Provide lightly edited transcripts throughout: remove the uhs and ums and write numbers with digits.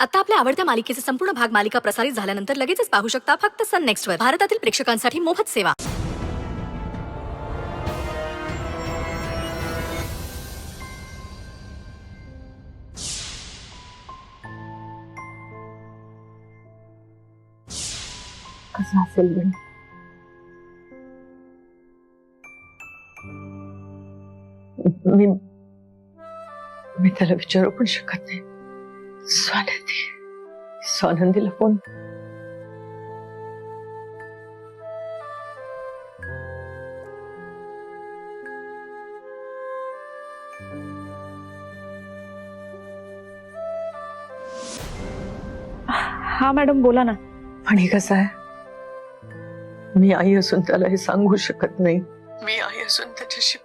आता आपल्या आवडत्या मालिकेचे संपूर्ण भाग मालिका प्रसारित झाल्यानंतर लगेचच पाहू शकता फक्त सन नेक्स्ट वर. भारतातील प्रेक्षकांसाठी मोफत सेवा. कसं असेल गण? मी मी त्याला विचारू पण शकत नाही. स्वानंदीला फोन. हा मॅडम बोला ना. पण हे कसं आहे, मी आई असून त्याला हे सांगू शकत नाही. मी आई असून त्याच्याशी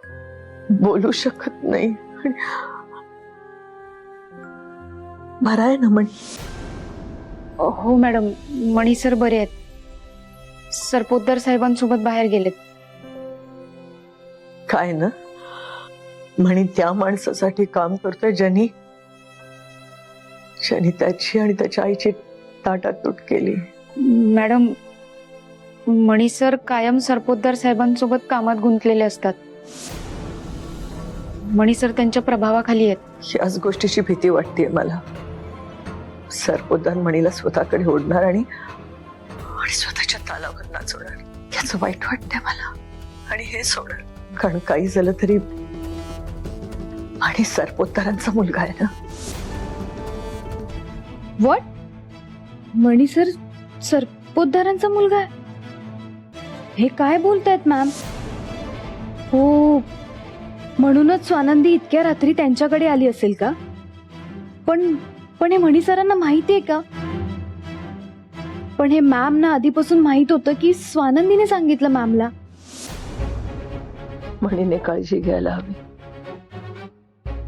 बोलू शकत नाही. बरं आहे ना म्हणे? हो मॅडम, मणी सर बरे आहेत. सर पोद्दार साहेबांसोबत बाहेर गेलेत. काय ना म्हणे त्या माणसासाठी काम करतोय ज्यांनी त्याची आणि त्याच्या आईची ताटातूट केली. मॅडम, मणी सर कायम सरपोतदार साहेबांसोबत कामात गुंतलेले असतात. मणी सर त्यांच्या प्रभावाखाली आहेत. याच गोष्टीची भीती वाटतेय मला. सरपोतदार मणीला स्वतःकडे ओढणार आणि स्वतःच्या तालावर नाचवणार. याचं वाईट वाटतंय मला. आणि हे सोडणार, कारण काही झालं तरी आणि सरपोतदारांचा मुलगा आहे ना. व्हॉट? मणी सर सरपोतदारांचा मुलगा आहे? हे काय बोलतायत मॅम? हो, म्हणूनच स्वानंदी इतक्या रात्री त्यांच्याकडे आली असेल का? पण हे मणी सरांना माहिती आहे का? पण हे मॅम ना आधीपासून माहित होतं की स्वानंदीने सांगितलं मॅमला. मणीने काळजी घ्यायला हवी.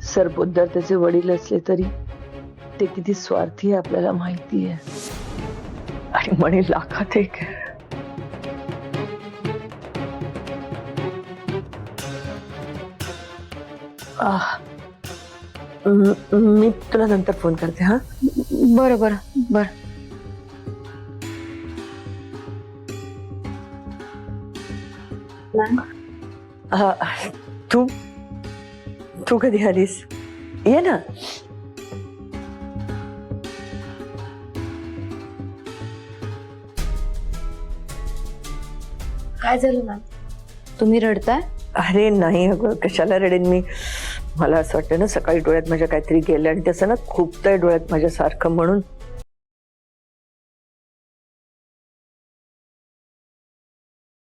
सरपोतदार त्याचे वडील असले तरी ते किती स्वार्थी आहे आपल्याला माहिती आहे. आणि मणी लाखात एक आहे. मी तुला नंतर फोन करते. हा, बरं बरं बरं. तू कधी आलीस? ये ना. काय झालं मॅम? तुम्ही रडताय? अरे नाही अगं, कशाला रडेन मी. मला असं वाटतं ना, सकाळी डोळ्यात माझ्या काहीतरी गेलं आणि तसं ना खूपतंय डोळ्यात माझ्या सारखं, म्हणून